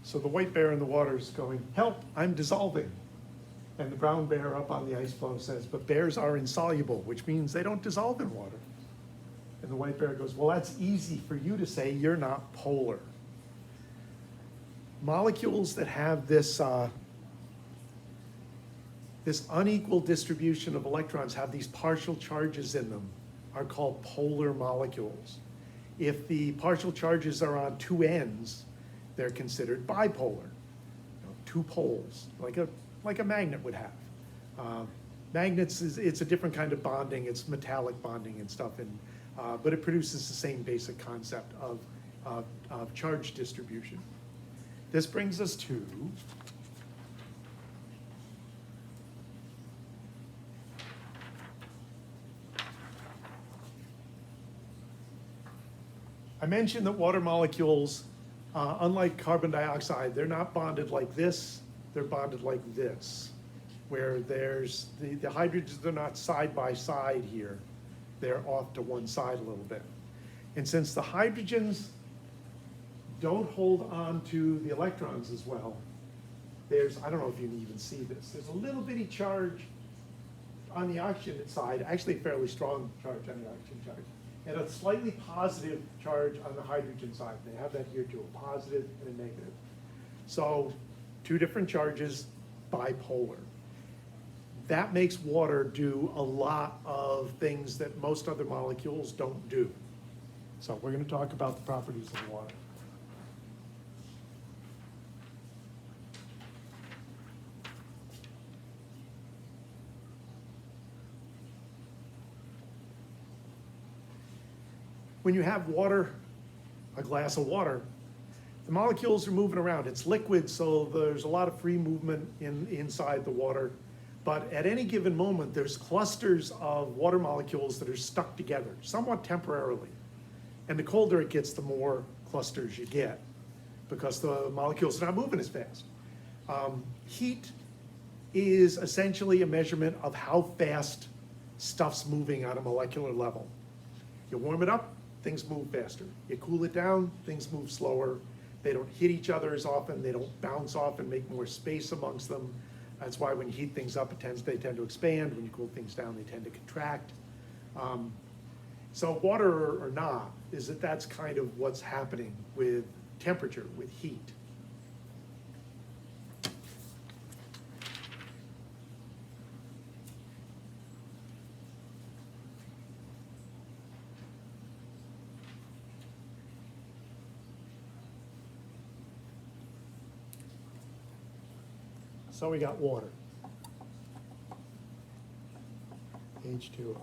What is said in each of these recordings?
So the white bear in the water is going, help, I'm dissolving. And the brown bear up on the ice floe says, but bears are insoluble, which means they don't dissolve in water. And the white bear goes, well, that's easy for you to say, you're not polar. Molecules that have this unequal distribution of electrons, have these partial charges in them, are called polar molecules. If the partial charges are on two ends, they're considered bipolar, two poles, like a magnet would have. Magnets, it's a different kind of bonding, it's metallic bonding and stuff, but it produces the same basic concept of charge distribution. This brings us to I mentioned that water molecules, unlike carbon dioxide, they're not bonded like this, they're bonded like this, where there's the hydrogens are not side by side here, they're off to one side a little bit. And since the hydrogens don't hold on to the electrons as well, there's, I don't know if you can even see this, there's a little bitty charge on the oxygen side, actually a fairly strong charge on the oxygen charge, and a slightly positive charge on the hydrogen side. They have that here too, a positive and a negative. So two different charges, bipolar. That makes water do a lot of things that most other molecules don't do. So we're going to talk about the properties of water. When you have water, a glass of water, the molecules are moving around. It's liquid, so there's a lot of free movement inside the water. But at any given moment, there's clusters of water molecules that are stuck together, somewhat temporarily. And the colder it gets, the more clusters you get, because the molecules are not moving as fast. Heat is essentially a measurement of how fast stuff's moving on a molecular level. You warm it up, things move faster. You cool it down, things move slower. They don't hit each other as often. They don't bounce off and make more space amongst them. That's why when you heat things up, they tend to expand. When you cool things down, they tend to contract. So water or not, that's kind of what's happening with temperature, with heat. So we got water, H2O.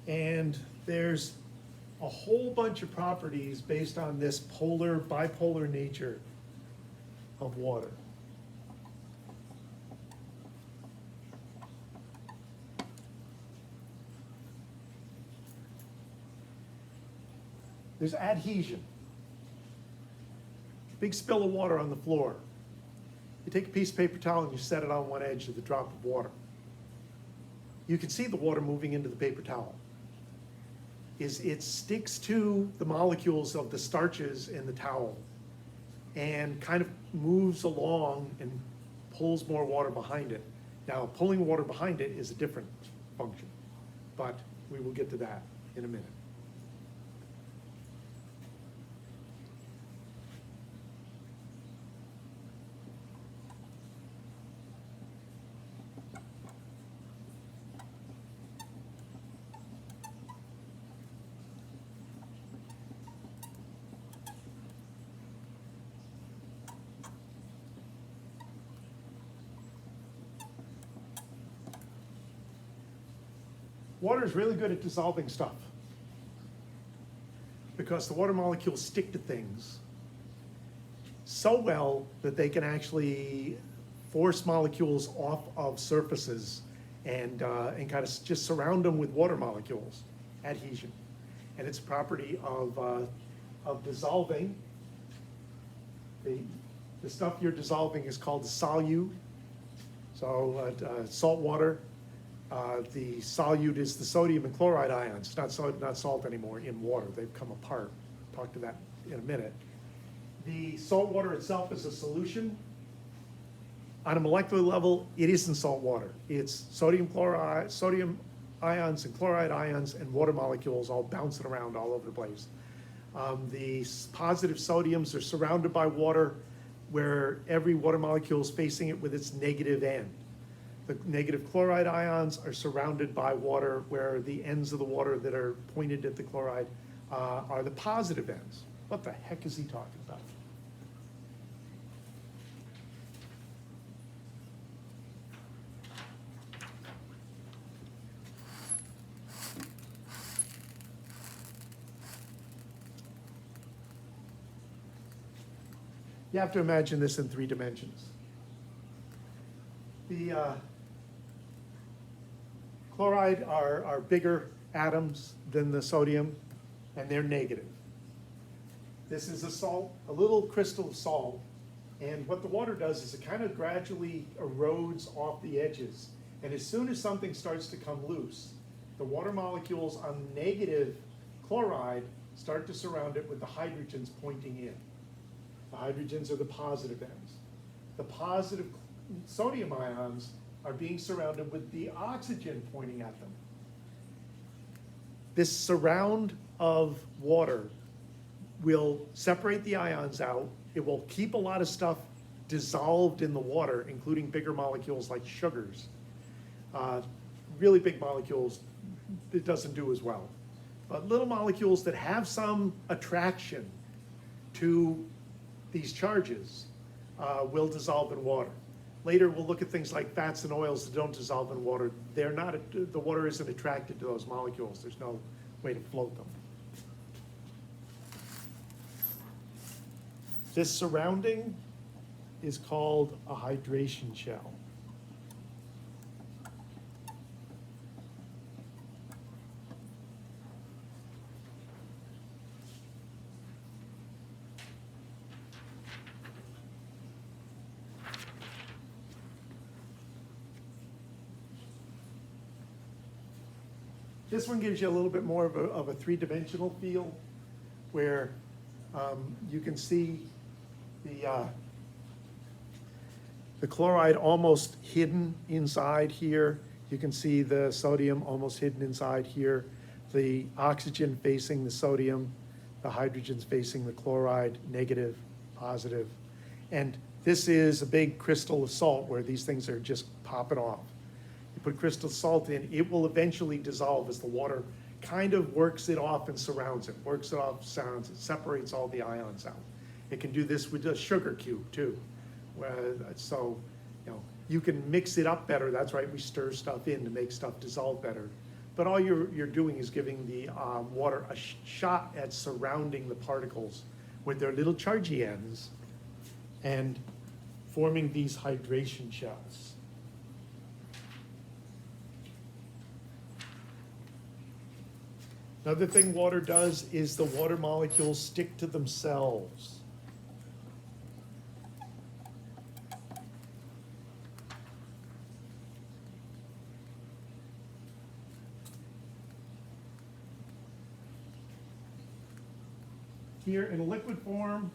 And there's a whole bunch of properties based on this bipolar nature of water. There's adhesion. Big spill of water on the floor. You take a piece of paper towel and you set it on one edge of the drop of water. You can see the water moving into the paper towel. It sticks to the molecules of the starches in the towel and kind of moves along and pulls more water behind it. Now, pulling water behind it is a different function, but we will get to that in a minute. Water is really good at dissolving stuff because the water molecules stick to things so well that they can actually force molecules off of surfaces and kind of just surround them with water molecules, adhesion. And it's a property of dissolving. The stuff you're dissolving is called the solute. So salt water. The solute is the sodium and chloride ions. It's not salt anymore in water. They've come apart. I'll talk to that in a minute. The salt water itself is a solution. On a molecular level, it isn't salt water. It's sodium chloride, sodium ions and chloride ions and water molecules all bouncing around all over the place. The positive sodiums are surrounded by water where every water molecule is facing it with its negative end. The negative chloride ions are surrounded by water where the ends of the water that are pointed at the chloride are the positive ends. What the heck is he talking about? You have to imagine this in 3 dimensions. The chloride are bigger atoms than the sodium, and they're negative. This is a salt, a little crystal of salt, and what the water does is it kind of gradually erodes off the edges. And as soon as something starts to come loose, the water molecules on negative chloride start to surround it with the hydrogens pointing in. The hydrogens are the positive ends. The positive sodium ions are being surrounded with the oxygen pointing at them. This surround of water will separate the ions out. It will keep a lot of stuff dissolved in the water, including bigger molecules like sugars. Really big molecules, it doesn't do as well. But little molecules that have some attraction to these charges will dissolve in water. Later, we'll look at things like fats and oils that don't dissolve in water. They're not, the water isn't attracted to those molecules. There's no way to float them. This surrounding is called a hydration shell. This one gives you a little bit more of a 3-dimensional feel, where you can see the chloride almost hidden inside here. You can see the sodium almost hidden inside here. The oxygen facing the sodium, the hydrogens facing the chloride, negative, positive. And this is a big crystal of salt where these things are just popping off. Put crystal salt in, it will eventually dissolve as the water kind of works it off and surrounds it, works it off, surrounds it, separates all the ions out. It can do this with a sugar cube too. So, you can mix it up better. That's right, we stir stuff in to make stuff dissolve better. But all you're doing is giving the water a shot at surrounding the particles with their little chargy ends and forming these hydration shells. Another thing water does is the water molecules stick to themselves. Here in a liquid form,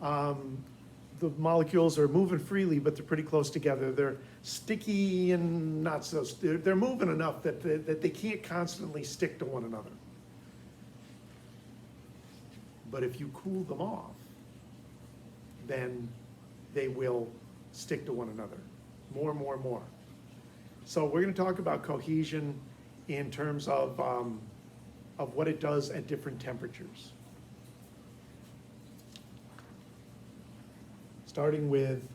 the molecules are moving freely, but they're pretty close together. They're sticky and not so, they're moving enough that they can't constantly stick to one another. But if you cool them off, then they will stick to one another more and more and more. So we're going to talk about cohesion in terms of what it does at different temperatures. Starting with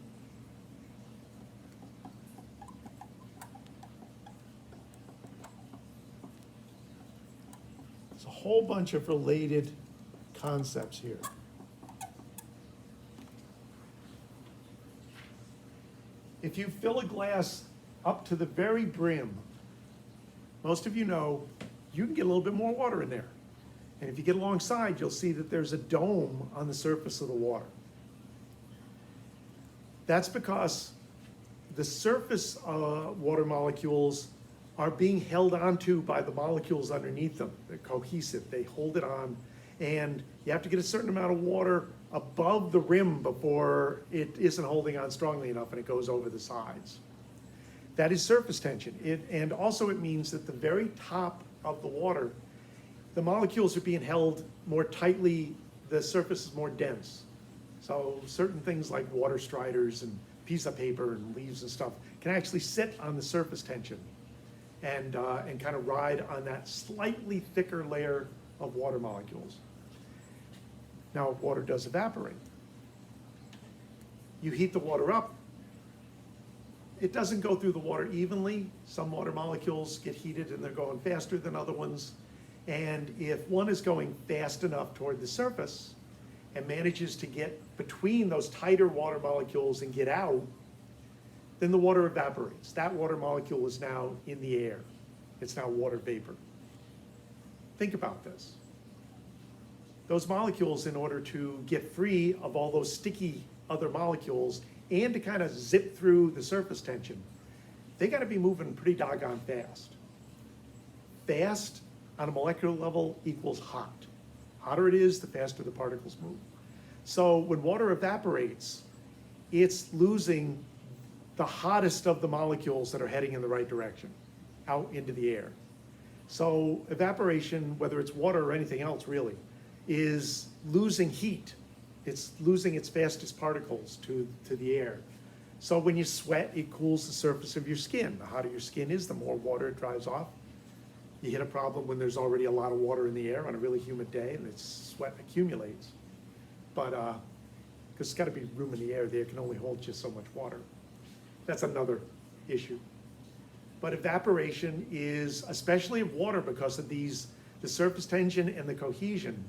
there's a whole bunch of related concepts here. If you fill a glass up to the very brim, most of you know you can get a little bit more water in there. And if you get alongside, you'll see that there's a dome on the surface of the water. That's because the surface water molecules are being held onto by the molecules underneath them. They're cohesive, they hold it on, And you have to get a certain amount of water above the rim before it isn't holding on strongly enough and it goes over the sides. That is surface tension. And also it means that the very top of the water, the molecules are being held more tightly, the surface is more dense. So certain things like water striders and piece of paper and leaves and stuff can actually sit on the surface tension and kind of ride on that slightly thicker layer of water molecules. Now, water does evaporate. You heat the water up, it doesn't go through the water evenly. Some water molecules get heated and they're going faster than other ones. And if one is going fast enough toward the surface and manages to get between those tighter water molecules and get out, then the water evaporates. That water molecule is now in the air. It's now water vapor. Think about this. Those molecules, in order to get free of all those sticky other molecules and to kind of zip through the surface tension, they got to be moving pretty doggone fast. Fast on a molecular level equals hot. Hotter it is, the faster the particles move. So when water evaporates, it's losing the hottest of the molecules that are heading in the right direction, out into the air. So evaporation, whether it's water or anything else really, is losing heat. It's losing its fastest particles to the air. So when you sweat, it cools the surface of your skin. The hotter your skin is, the more water it drives off. You hit a problem when there's already a lot of water in the air on a really humid day and its sweat accumulates. But, because it's gotta be room in the air, the air can only hold just so much water. That's another issue. But evaporation is, especially of water, because of the surface tension and the cohesion,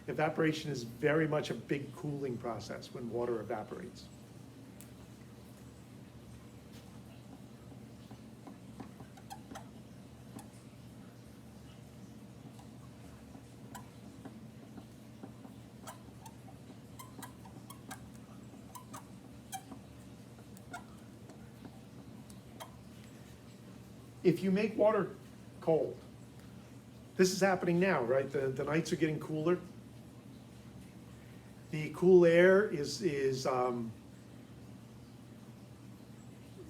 evaporation is very much a big cooling process when water evaporates. If you make water cold, this is happening now, right? The nights are getting cooler. The cool air is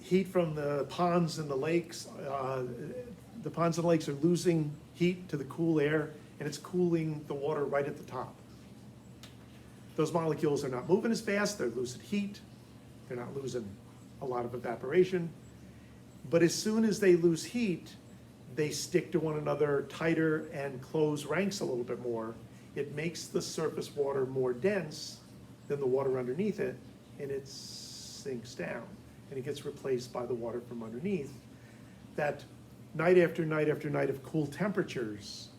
heat from the ponds and the lakes. The ponds and lakes are losing heat to the cool air, and it's cooling the water right at the top. Those molecules are not moving as fast, they're losing heat, they're not losing a lot of evaporation. But as soon as they lose heat, they stick to one another tighter and close ranks a little bit more. It makes the surface water more dense than the water underneath it, and it sinks down, and it gets replaced by the water from underneath. That night after night after night of cool temperatures,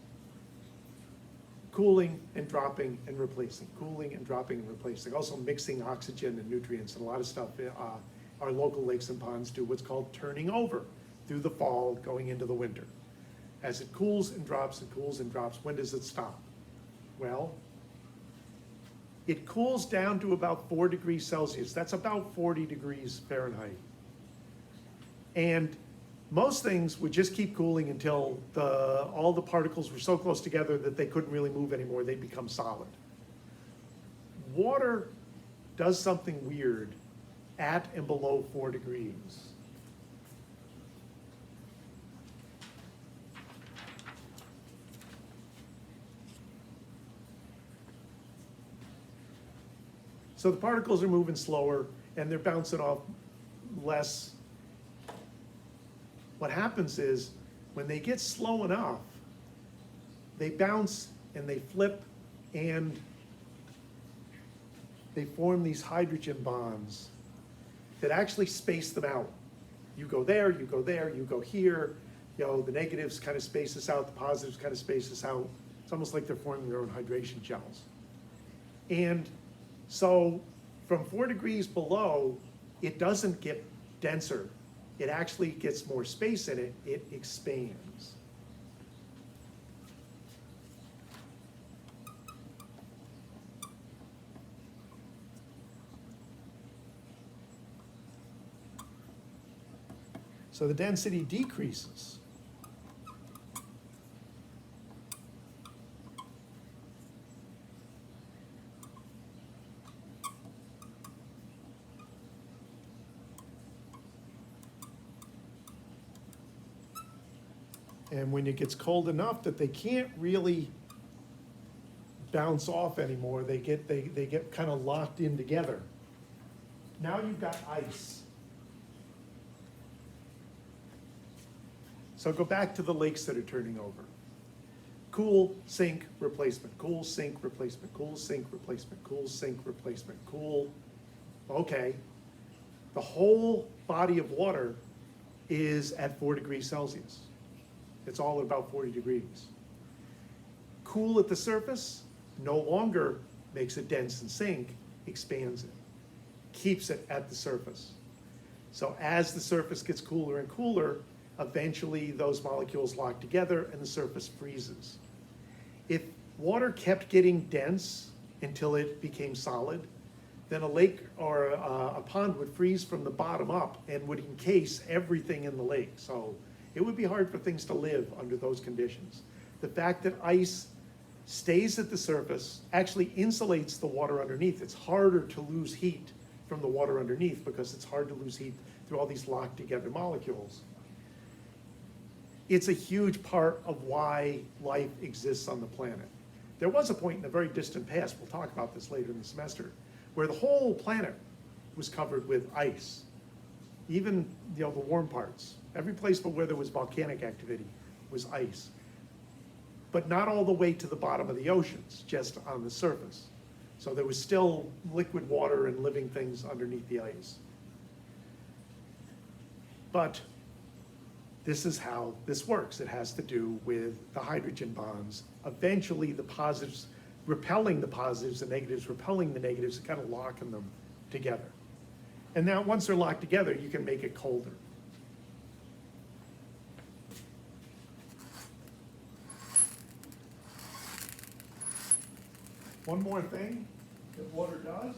cooling and dropping and replacing, cooling and dropping and replacing. Also mixing oxygen and nutrients and a lot of stuff. Our local lakes and ponds do what's called turning over through the fall, going into the winter. As it cools and drops and cools and drops, when does it stop? Well, it cools down to about 4 degrees Celsius. That's about 40 degrees Fahrenheit. And most things would just keep cooling until all the particles were so close together that they couldn't really move anymore. They'd become solid. Water does something weird at and below 4 degrees. So the particles are moving slower and they're bouncing off less. What happens is when they get slow enough, they bounce and they flip and they form these hydrogen bonds that actually space them out. You go there, you go there, you go here. You know, the negatives kind of space us out, the positives kind of space us out. It's almost like they're forming their own hydration gels. And so from 4 degrees below, it doesn't get denser. It actually gets more space in it. It expands. So the density decreases. And when it gets cold enough that they can't really bounce off anymore, they get kind of locked in together. Now you've got ice. So go back to the lakes that are turning over. Cool, sink, replacement, cool, sink, replacement, cool, sink, replacement, cool, sink, replacement, cool. Okay. The whole body of water is at 4 degrees Celsius. It's all at about 40 degrees. Cool at the surface no longer makes it dense and sink, expands it, keeps it at the surface. So as the surface gets cooler and cooler, eventually those molecules lock together and the surface freezes. If water kept getting dense until it became solid, then a lake or a pond would freeze from the bottom up and would encase everything in the lake. So it would be hard for things to live under those conditions. The fact that ice stays at the surface actually insulates the water underneath. It's harder to lose heat from the water underneath because it's hard to lose heat through all these locked together molecules. It's a huge part of why life exists on the planet. There was a point in the very distant past, we'll talk about this later in the semester, where the whole planet was covered with ice. Even the warm parts. Every place but where there was volcanic activity was ice. But not all the way to the bottom of the oceans, just on the surface. So there was still liquid water and living things underneath the ice. But this is how this works. It has to do with the hydrogen bonds. Eventually the positives repelling the positives, the negatives repelling the negatives, and kind of locking them together. And now once they're locked together, you can make it colder. One more thing that water does.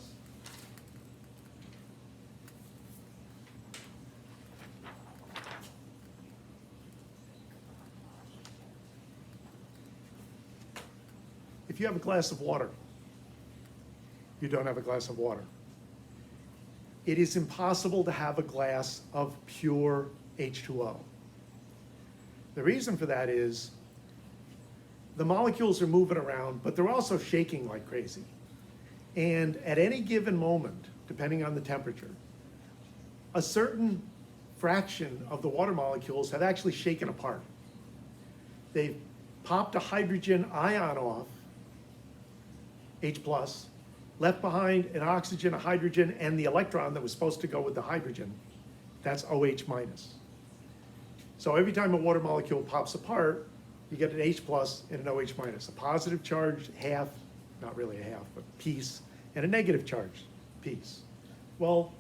If you have a glass of water, you don't have a glass of water. It is impossible to have a glass of pure H2O. The reason for that is the molecules are moving around, but they're also shaking like crazy. And at any given moment, depending on the temperature, a certain fraction of the water molecules have actually shaken apart. They've popped a hydrogen ion off, H+, left behind an oxygen, a hydrogen, and the electron that was supposed to go with the hydrogen. That's OH-. So every time a water molecule pops apart, you get an H+ and an OH-, a positive charge half, not really a half, but piece, and a negative charge piece. Well,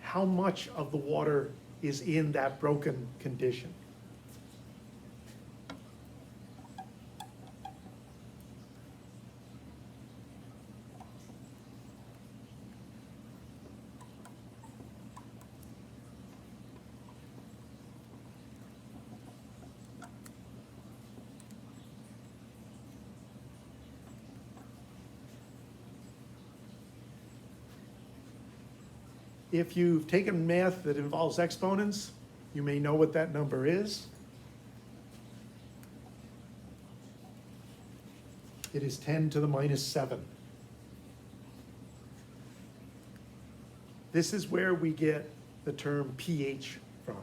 how much of the water is in that broken condition? If you've taken math that involves exponents, you may know what that number is. It is 10 to the minus 7. This is where we get the term pH from.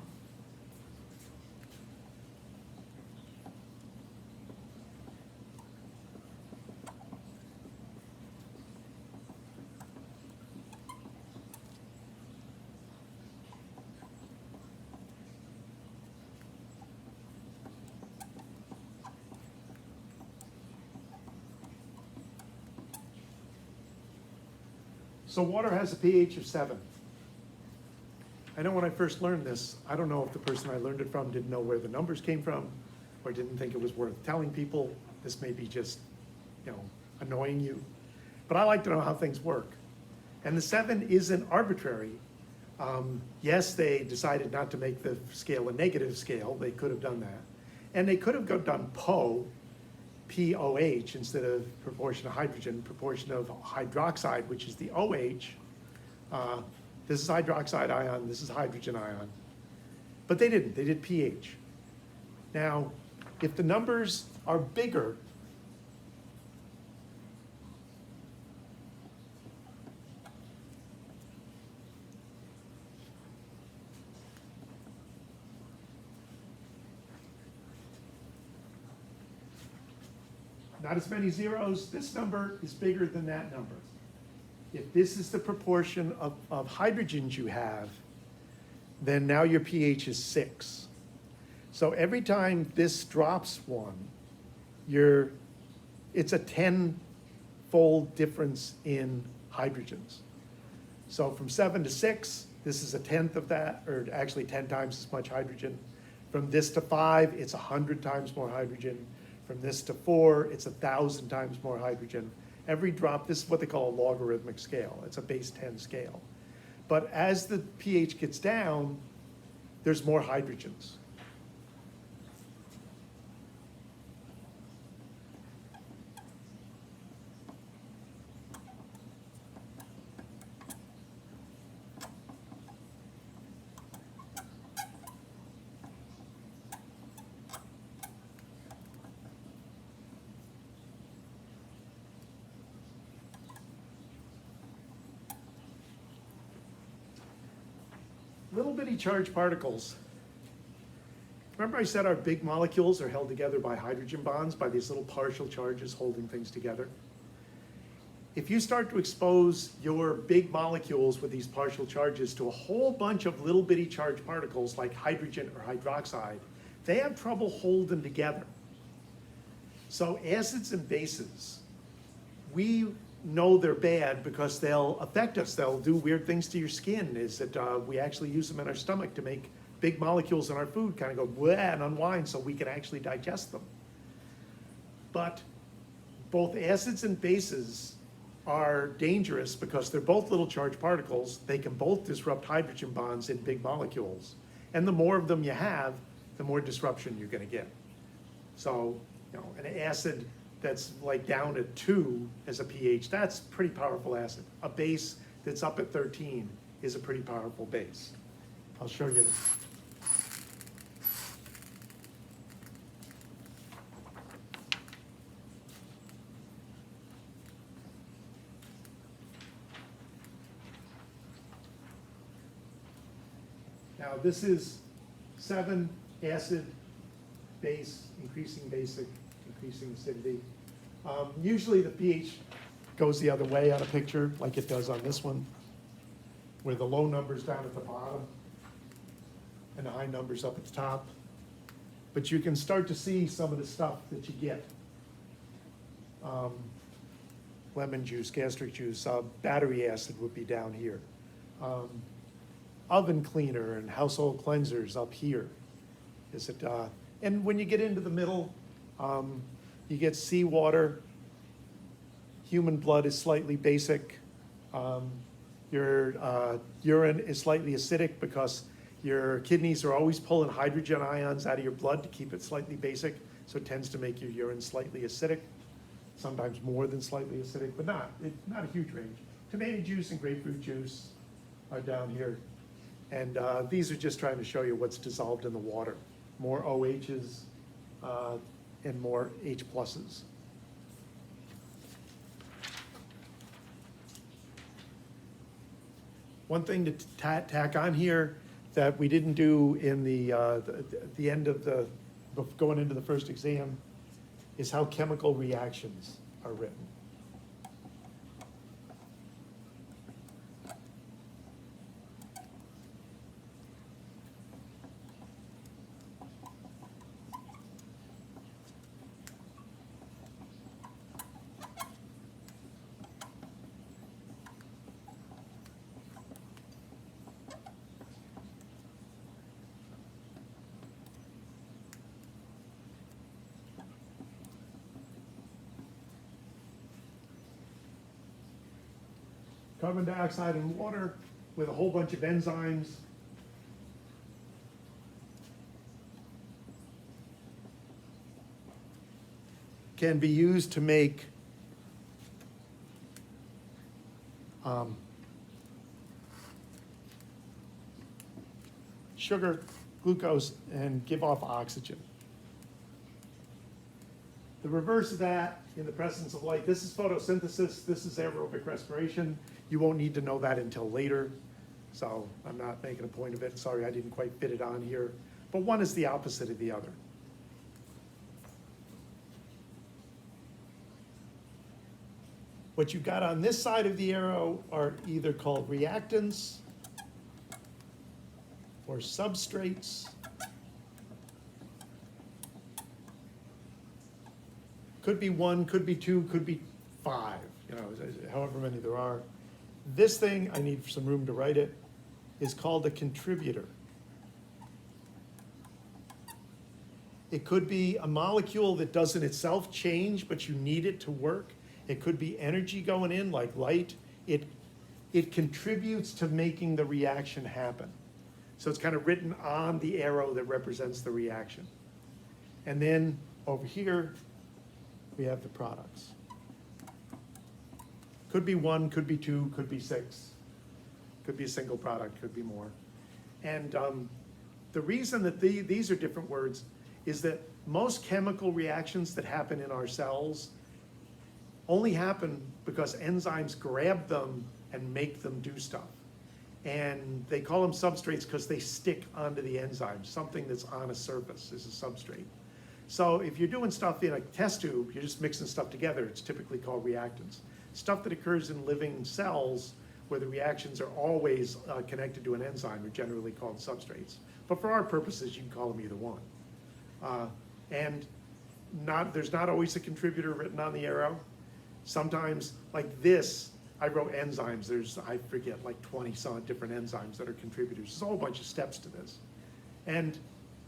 So water has a pH of 7. I know when I first learned this, I don't know if the person I learned it from didn't know where the numbers came from or didn't think it was worth telling people. This may be just, annoying you. But I like to know how things work. And the 7 isn't arbitrary. Yes, they decided not to make the scale a negative scale. They could have done that. And they could have done POH, POH, instead of proportion of hydrogen, proportion of hydroxide, which is the OH. This is hydroxide ion, this is hydrogen ion. But they didn't, they did pH. Now, if the numbers are bigger, not as many zeros, this number is bigger than that number. If this is the proportion of hydrogens you have, then now your pH is 6. So every time this drops 1, it's a 10-fold difference in hydrogens. So from 7 to 6, this is a 1/10 of that, or actually 10 times as much hydrogen. From this to 5, it's 100 times more hydrogen. From this to 4, it's 1,000 times more hydrogen. Every drop, this is what they call a logarithmic scale. It's a base 10 scale. But as the pH gets down, there's more hydrogens. Little bitty charged particles. Remember I said our big molecules are held together by hydrogen bonds, by these little partial charges holding things together? If you start to expose your big molecules with these partial charges to a whole bunch of little bitty charged particles like hydrogen or hydroxide, they have trouble holding together. So acids and bases, we know they're bad because they'll affect us. They'll do weird things to your skin. Is that we actually use them in our stomach to make big molecules in our food kind of go bleh and unwind so we can actually digest them. But both acids and bases are dangerous because they're both little charged particles. They can both disrupt hydrogen bonds in big molecules. And the more of them you have, the more disruption you're going to get. So, an acid that's like down at 2 as a pH, that's pretty powerful acid. A base that's up at 13 is a pretty powerful base. I'll show you. Now this is 7 acid, base, increasing basic, increasing acidity. Usually the pH goes the other way on a picture, like it does on this one, where the low number's down at the bottom and the high number's up at the top. But you can start to see some of the stuff that you get. Lemon juice, gastric juice, battery acid would be down here. Oven cleaner and household cleansers up here. Is it? And when you get into the middle, you get seawater. Human blood is slightly basic. Your urine is slightly acidic because your kidneys are always pulling hydrogen ions out of your blood to keep it slightly basic. So it tends to make your urine slightly acidic, sometimes more than slightly acidic, but not a huge range. Tomato juice and grapefruit juice are down here. And these are just trying to show you what's dissolved in the water. More OHs and more H pluses. One thing to tack on here that we didn't do in the end of going into the first exam is how chemical reactions are written. Carbon dioxide and water with a whole bunch of enzymes. Can be used to make sugar, glucose, and give off oxygen. The reverse of that, in the presence of light, this is photosynthesis, this is aerobic respiration. You won't need to know that until later, so I'm not making a point of it. Sorry, I didn't quite fit it on here. But one is the opposite of the other. What you've got on this side of the arrow are either called reactants or substrates. Could be one, could be two, could be five, you know, however many there are. This thing, I need some room to write it, is called a contributor. It could be a molecule that doesn't itself change, but you need it to work. It could be energy going in, like light. It contributes to making the reaction happen. So it's kind of written on the arrow that represents the reaction. And then over here, we have the products. Could be one, could be two, could be six. Could be a single product, could be more. And the reason that these are different words is that most chemical reactions that happen in our cells only happen because enzymes grab them and make them do stuff. And they call them substrates because they stick onto the enzyme. Something that's on a surface is a substrate. So if you're doing stuff in a test tube, you're just mixing stuff together, it's typically called reactants. Stuff that occurs in living cells where the reactions are always connected to an enzyme are generally called substrates. But for our purposes, you can call them either one. And there's not always a contributor written on the arrow. Sometimes, like this, I wrote enzymes. There's, I forget, like 20 some different enzymes that are contributors. There's a whole bunch of steps to this. And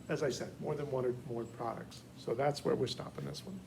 as I said, more than one or more products. So that's where we're stopping this one.